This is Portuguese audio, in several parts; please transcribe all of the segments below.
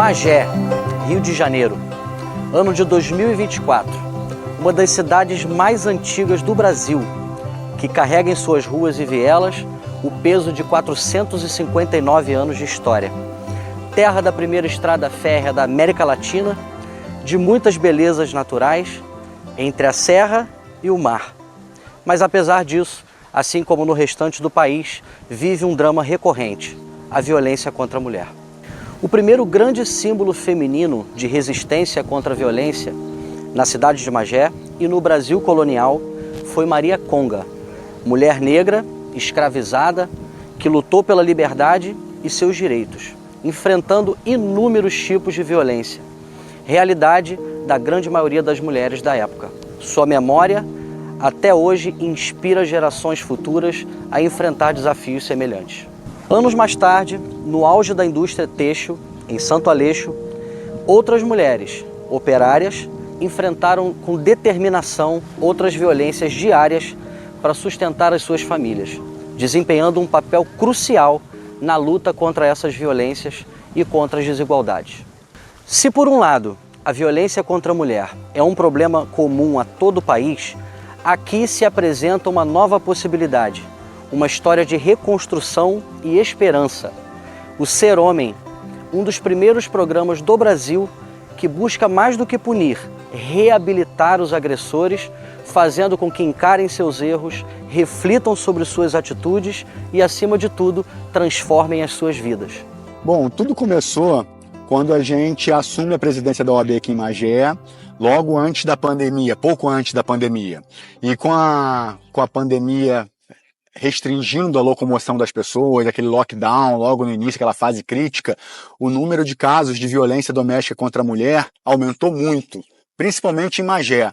Magé, Rio de Janeiro, ano de 2024, uma das cidades mais antigas do Brasil, que carrega em suas ruas e vielas o peso de 459 anos de história. Terra da primeira estrada férrea da América Latina, de muitas belezas naturais, entre a serra e o mar. Mas apesar disso, assim como no restante do país, vive um drama recorrente, a violência contra a mulher. O primeiro grande símbolo feminino de resistência contra a violência na cidade de Magé e no Brasil colonial foi Maria Conga, mulher negra, escravizada, que lutou pela liberdade e seus direitos, enfrentando inúmeros tipos de violência, realidade da grande maioria das mulheres da época. Sua memória, até hoje, inspira gerações futuras a enfrentar desafios semelhantes. Anos mais tarde, no auge da indústria têxtil, em Santo Aleixo, outras mulheres, operárias, enfrentaram com determinação outras violências diárias para sustentar as suas famílias, desempenhando um papel crucial na luta contra essas violências e contra as desigualdades. Se, por um lado, a violência contra a mulher é um problema comum a todo o país, aqui se apresenta uma nova possibilidade, uma história de reconstrução e esperança. O Ser Homem, um dos primeiros programas do Brasil que busca mais do que punir, reabilitar os agressores, fazendo com que encarem seus erros, reflitam sobre suas atitudes e, acima de tudo, transformem as suas vidas. Bom, tudo começou quando a gente assume a presidência da OAB aqui em Magé, logo antes da pandemia, pouco antes da pandemia. E com a pandemia restringindo a locomoção das pessoas, aquele lockdown, logo no início, aquela fase crítica, o número de casos de violência doméstica contra a mulher aumentou muito, principalmente em Magé.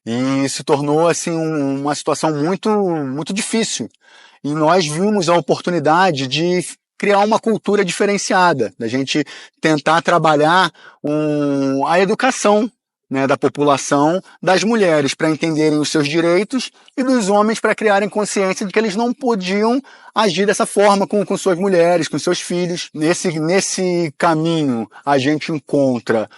E se tornou assim uma situação muito difícil. E nós vimos a oportunidade de criar uma cultura diferenciada, da gente tentar trabalhar a educação, né, da população, das mulheres para entenderem os seus direitos e dos homens para criarem consciência de que eles não podiam agir dessa forma com suas mulheres, com seus filhos. Nesse caminho a gente encontra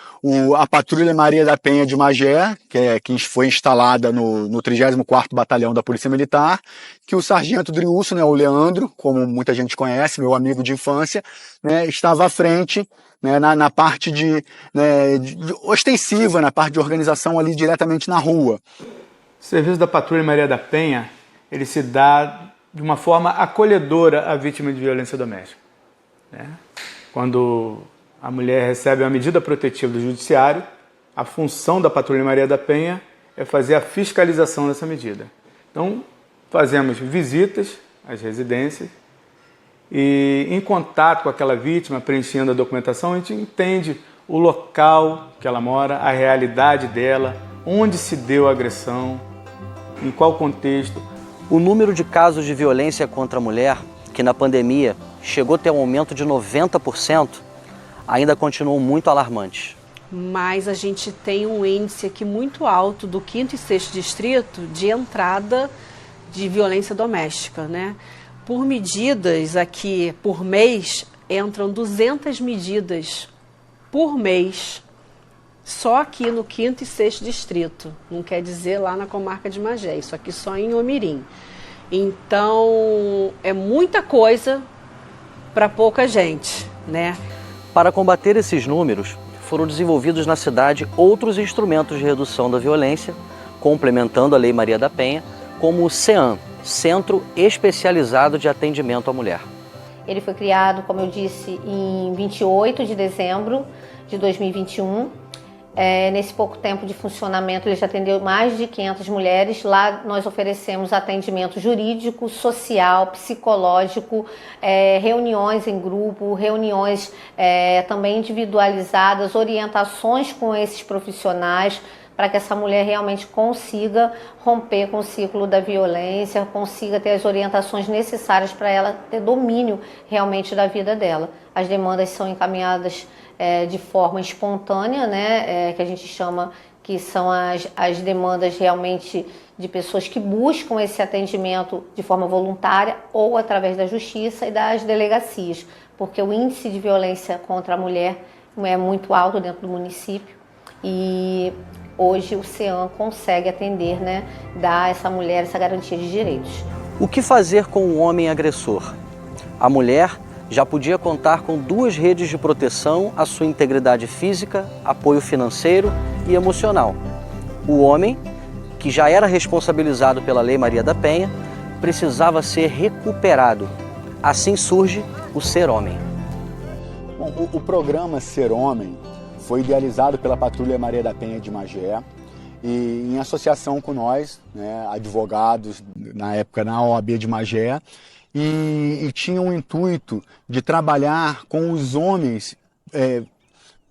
a Patrulha Maria da Penha de Magé, que foi instalada no 34º Batalhão da Polícia Militar, que o sargento Driúcio, né, o Leandro, como muita gente conhece, meu amigo de infância, né, estava à frente, né, na parte de ostensiva, na parte de organização ali diretamente na rua. O serviço da Patrulha Maria da Penha, ele se dá de uma forma acolhedora à vítima de violência doméstica, né? Quando a mulher recebe uma medida protetiva do judiciário, a função da Patrulha Maria da Penha é fazer a fiscalização dessa medida. Então, fazemos visitas às residências, e em contato com aquela vítima, preenchendo a documentação, a gente entende o local que ela mora, a realidade dela, onde se deu a agressão, em qual contexto. O número de casos de violência contra a mulher, que na pandemia chegou a ter um aumento de 90%, ainda continuam muito alarmantes. Mas a gente tem um índice aqui muito alto do 5º e 6º distrito de entrada de violência doméstica, né? Por medidas aqui, por mês, entram 200 medidas por mês, só aqui no 5º e 6º distrito. Não quer dizer lá na comarca de Magé, isso aqui só em Omirim. Então, é muita coisa para pouca gente, né? Para combater esses números, foram desenvolvidos na cidade outros instrumentos de redução da violência, complementando a Lei Maria da Penha, como o CEAM, Centro Especializado de Atendimento à Mulher. Ele foi criado, como eu disse, em 28 de dezembro de 2021. Nesse pouco tempo de funcionamento, ele já atendeu mais de 500 mulheres. Lá nós oferecemos atendimento jurídico, social, psicológico, reuniões em grupo, reuniões também individualizadas, orientações com esses profissionais, para que essa mulher realmente consiga romper com o ciclo da violência, consiga ter as orientações necessárias para ela ter domínio realmente da vida dela. As demandas são encaminhadas de forma espontânea, né, que a gente chama que são as demandas realmente de pessoas que buscam esse atendimento de forma voluntária ou através da justiça e das delegacias, porque o índice de violência contra a mulher é muito alto dentro do município e hoje o CEAM consegue atender, né, dar a essa mulher essa garantia de direitos. O que fazer com o homem agressor? A mulher já podia contar com 2 redes de proteção à sua integridade física, apoio financeiro e emocional. O homem, que já era responsabilizado pela Lei Maria da Penha, precisava ser recuperado. Assim surge o Ser Homem. Bom, o programa Ser Homem foi idealizado pela Patrulha Maria da Penha de Magé e em associação com nós, né, advogados, na época na OAB de Magé, e tinha o intuito de trabalhar com os homens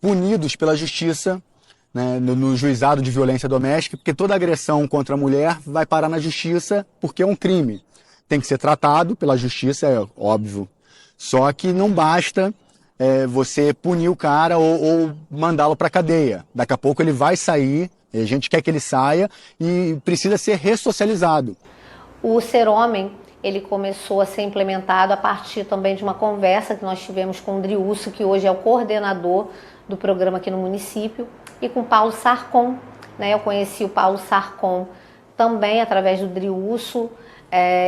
punidos pela justiça, né, no juizado de violência doméstica, porque toda agressão contra a mulher vai parar na justiça porque é um crime. Tem que ser tratado pela justiça, é óbvio. Só que não basta você punir o cara ou mandá-lo para a cadeia. Daqui a pouco ele vai sair, a gente quer que ele saia e precisa ser ressocializado. O Ser Homem, ele começou a ser implementado a partir também de uma conversa que nós tivemos com o Driusso, que hoje é o coordenador do programa aqui no município, e com o Paulo Sarcon, né? Eu conheci o Paulo Sarcon também através do Driusso.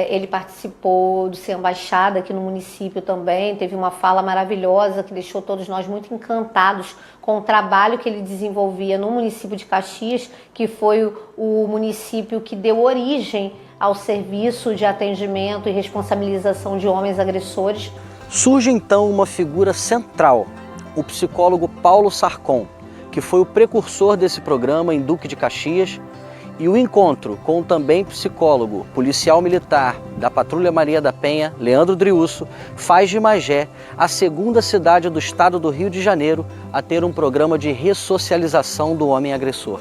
Ele participou do Ser Embaixada aqui no município também, teve uma fala maravilhosa que deixou todos nós muito encantados com o trabalho que ele desenvolvia no município de Caxias, que foi o município que deu origem ao serviço de atendimento e responsabilização de homens agressores. Surge então uma figura central, o psicólogo Paulo Sarcon, que foi o precursor desse programa em Duque de Caxias, e o encontro com o também psicólogo, policial militar da Patrulha Maria da Penha, Leandro Driusso, faz de Magé a 2ª cidade do estado do Rio de Janeiro a ter um programa de ressocialização do homem agressor.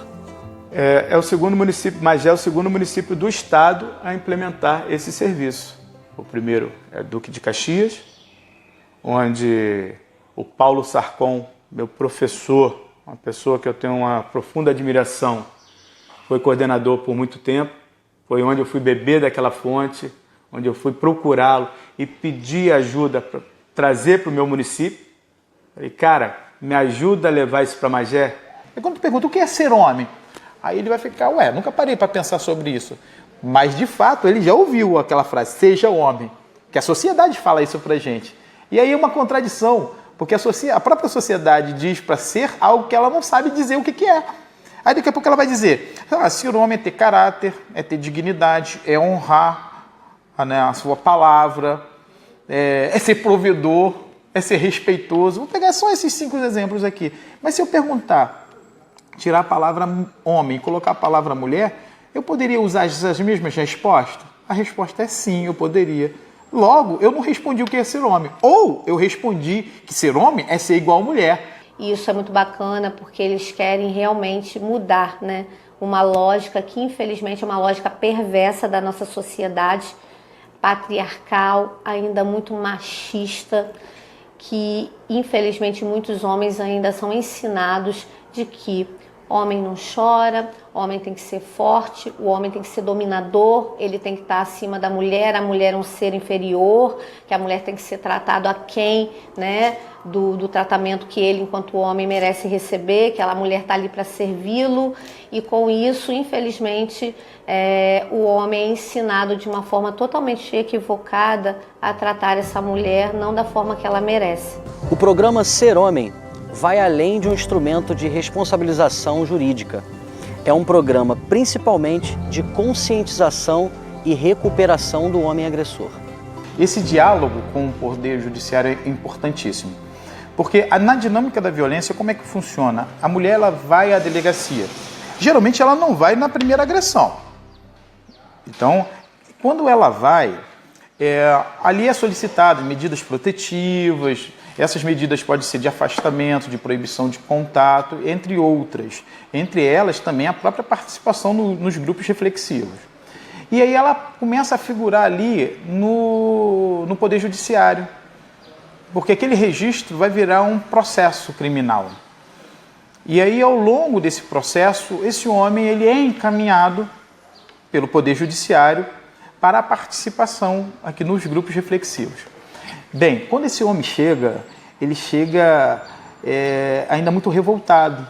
É o segundo município, Magé é o segundo município do estado a implementar esse serviço. O primeiro é Duque de Caxias, onde o Paulo Sarcon, meu professor, uma pessoa que eu tenho uma profunda admiração, foi coordenador por muito tempo, foi onde eu fui beber daquela fonte, onde eu fui procurá-lo e pedir ajuda para trazer para o meu município. Falei, cara, me ajuda a levar isso para Magé. E quando tu pergunta o que é ser homem, aí ele vai ficar, nunca parei para pensar sobre isso. Mas, de fato, ele já ouviu aquela frase, seja homem, que a sociedade fala isso para gente. E aí é uma contradição, porque a própria sociedade diz para ser algo que ela não sabe dizer o que é. Aí daqui a pouco ela vai dizer, ser homem é ter caráter, é ter dignidade, é honrar a sua palavra, é ser provedor, é ser respeitoso. Vou pegar só esses 5 exemplos aqui. Mas se eu perguntar, tirar a palavra homem e colocar a palavra mulher, eu poderia usar as mesmas respostas? A resposta é sim, eu poderia. Logo, eu não respondi o que é ser homem. Ou eu respondi que ser homem é ser igual a mulher. E isso é muito bacana porque eles querem realmente mudar, né? Uma lógica que infelizmente é uma lógica perversa da nossa sociedade, patriarcal, ainda muito machista, que infelizmente muitos homens ainda são ensinados de que homem não chora, homem tem que ser forte, o homem tem que ser dominador, ele tem que estar acima da mulher, a mulher é um ser inferior, que a mulher tem que ser tratada aquém, né, do tratamento que ele, enquanto homem, merece receber, que a mulher está ali para servi-lo, e com isso, infelizmente, o homem é ensinado de uma forma totalmente equivocada a tratar essa mulher não da forma que ela merece. O programa Ser Homem vai além de um instrumento de responsabilização jurídica. É um programa principalmente de conscientização e recuperação do homem agressor. Esse diálogo com o Poder Judiciário é importantíssimo, porque na dinâmica da violência, como é que funciona? A mulher ela vai à delegacia. Geralmente ela não vai na primeira agressão. Então, quando ela vai, ali é solicitado medidas protetivas. Essas medidas podem ser de afastamento, de proibição de contato, entre outras. Entre elas também a própria participação nos grupos reflexivos. E aí ela começa a figurar ali no Poder Judiciário, porque aquele registro vai virar um processo criminal. E aí, ao longo desse processo, esse homem ele é encaminhado pelo Poder Judiciário para a participação aqui nos grupos reflexivos. Bem, quando esse homem chega, ele chega ainda muito revoltado.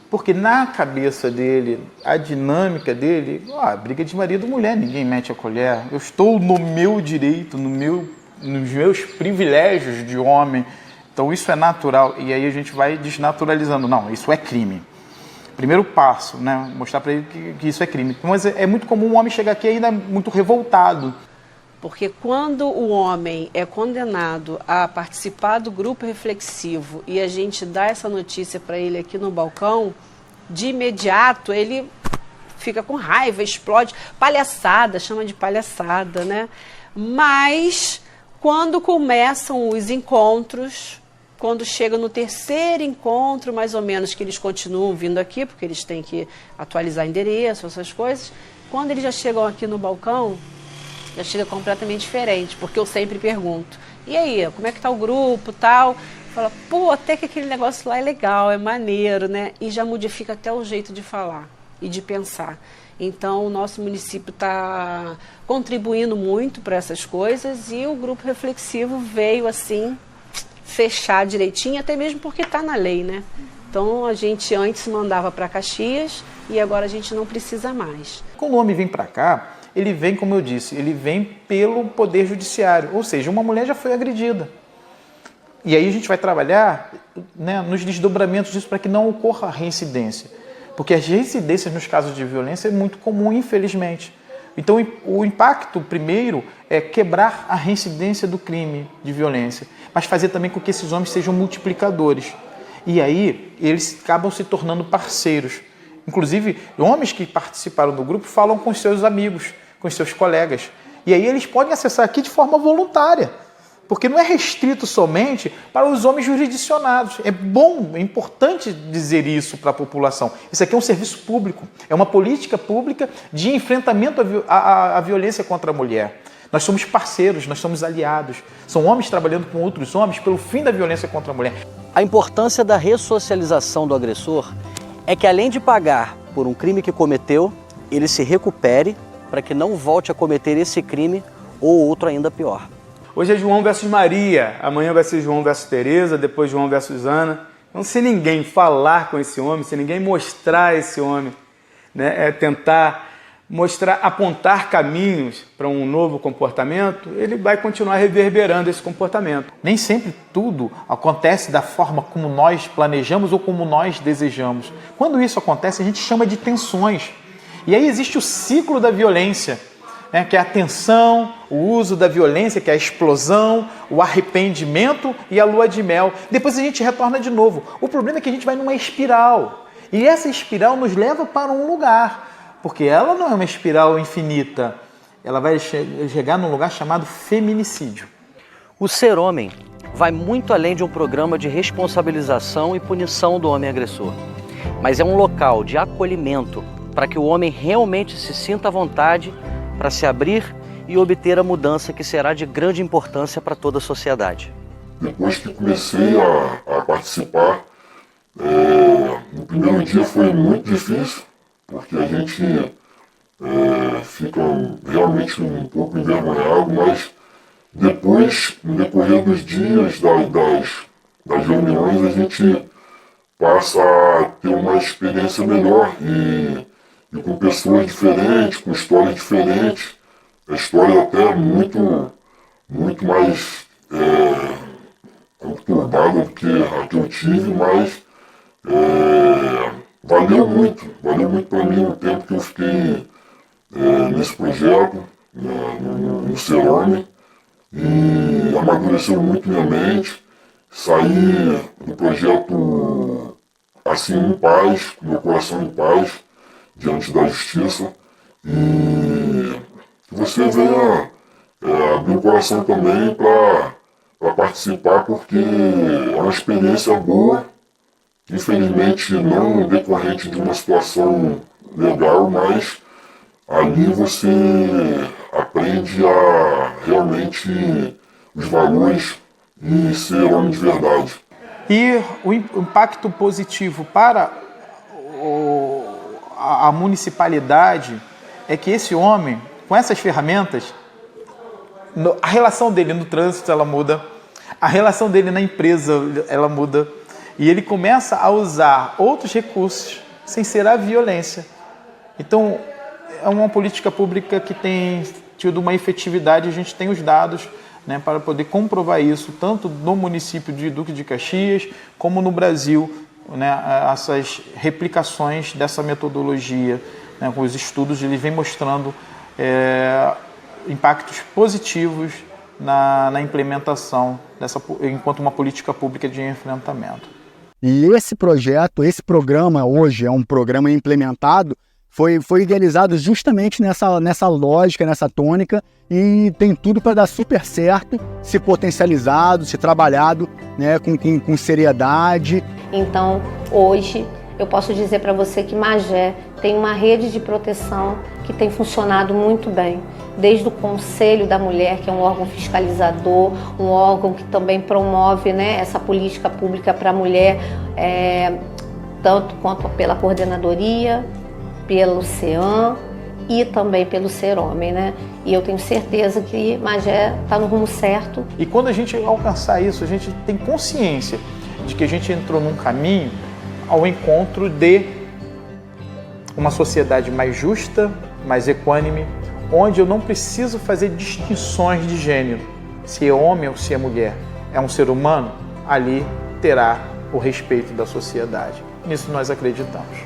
Porque na cabeça dele, a dinâmica dele, briga de marido e mulher, ninguém mete a colher. Eu estou no meu direito, nos meus privilégios de homem. Então isso é natural. E aí a gente vai desnaturalizando. Não, isso é crime. Primeiro passo, né? Mostrar para ele que isso é crime. Mas é muito comum um homem chegar aqui ainda muito revoltado. Porque quando o homem é condenado a participar do grupo reflexivo e a gente dá essa notícia para ele aqui no balcão, de imediato ele fica com raiva, explode, palhaçada, chama de palhaçada, né? Mas quando começam os encontros, quando chega no terceiro encontro, mais ou menos, que eles continuam vindo aqui, porque eles têm que atualizar endereço, essas coisas, quando eles já chegam aqui no balcão, já chega completamente diferente, porque eu sempre pergunto, e aí, como é que tá o grupo, tal? Fala, pô, até que aquele negócio lá é legal, é maneiro, né? E já modifica até o jeito de falar e de pensar. Então, o nosso município está contribuindo muito para essas coisas e o grupo reflexivo veio, assim, fechar direitinho, até mesmo porque está na lei, né? Então, a gente antes mandava para Caxias e agora a gente não precisa mais. Quando o homem vem para cá, ele vem, como eu disse, ele vem pelo Poder Judiciário, ou seja, uma mulher já foi agredida. E aí a gente vai trabalhar, né, nos desdobramentos disso para que não ocorra reincidência. Porque as reincidências nos casos de violência é muito comum, infelizmente. Então o impacto primeiro é quebrar a reincidência do crime de violência, mas fazer também com que esses homens sejam multiplicadores. E aí eles acabam se tornando parceiros. Inclusive, homens que participaram do grupo falam com os seus amigos, com os seus colegas. E aí eles podem acessar aqui de forma voluntária, porque não é restrito somente para os homens jurisdicionados. É bom, é importante dizer isso para a população. Isso aqui é um serviço público, é uma política pública de enfrentamento à violência contra a mulher. Nós somos parceiros, nós somos aliados. São homens trabalhando com outros homens pelo fim da violência contra a mulher. A importância da ressocialização do agressor é que, além de pagar por um crime que cometeu, ele se recupere para que não volte a cometer esse crime ou outro ainda pior. Hoje é João versus Maria, amanhã vai ser João versus Teresa, depois João versus Ana. Então, se ninguém falar com esse homem, se ninguém mostrar esse homem, né, tentar mostrar, apontar caminhos para um novo comportamento, ele vai continuar reverberando esse comportamento. Nem sempre tudo acontece da forma como nós planejamos ou como nós desejamos. Quando isso acontece, a gente chama de tensões. E aí existe o ciclo da violência, né, que é a tensão, o uso da violência, que é a explosão, o arrependimento e a lua de mel. Depois a gente retorna de novo. O problema é que a gente vai numa espiral. E essa espiral nos leva para um lugar, porque ela não é uma espiral infinita. Ela vai chegar num lugar chamado feminicídio. O Ser Homem vai muito além de um programa de responsabilização e punição do homem agressor, mas é um local de acolhimento para que o homem realmente se sinta à vontade para se abrir e obter a mudança que será de grande importância para toda a sociedade. Depois que comecei a participar, no primeiro dia foi muito difícil, porque a gente fica realmente um pouco envergonhado, mas depois, no decorrer dos dias, das reuniões, a gente passa a ter uma experiência melhor e com pessoas diferentes, com histórias diferentes, a história até muito mais conturbada do que a que eu tive, mas valeu muito para mim o tempo que eu fiquei nesse projeto, no Ser Homem, e amadureceu muito minha mente. Saí do projeto assim em paz, com meu coração em paz, diante da justiça, e que você venha abrir o coração também para participar, porque é uma experiência boa, infelizmente não decorrente de uma situação legal, mas ali você aprende a realmente os valores e ser homem de verdade. E o impacto positivo para a municipalidade é que esse homem, com essas ferramentas, a relação dele no trânsito ela muda, a relação dele na empresa ela muda, E ele começa a usar outros recursos sem ser a violência. Então, é uma política pública que tem tido uma efetividade, a gente tem os dados, né, para poder comprovar isso, tanto no município de Duque de Caxias, como no Brasil, né, essas replicações dessa metodologia, né, com os estudos, ele vem mostrando impactos positivos na implementação enquanto uma política pública de enfrentamento. E esse projeto, esse programa hoje é um programa implementado, foi idealizado justamente nessa lógica, nessa tônica, e tem tudo para dar super certo, se potencializado, se trabalhado, né, com seriedade. Então, hoje, eu posso dizer para você que Magé tem uma rede de proteção que tem funcionado muito bem. Desde o Conselho da Mulher, que é um órgão fiscalizador, um órgão que também promove, né, essa política pública para a mulher, tanto quanto pela coordenadoria, pelo CEAM e também pelo Ser Homem, né? E eu tenho certeza que Magé está no rumo certo. E quando a gente alcançar isso, a gente tem consciência de que a gente entrou num caminho ao encontro de uma sociedade mais justa, mais equânime, onde eu não preciso fazer distinções de gênero. Se é homem ou se é mulher, é um ser humano, ali terá o respeito da sociedade. Nisso nós acreditamos.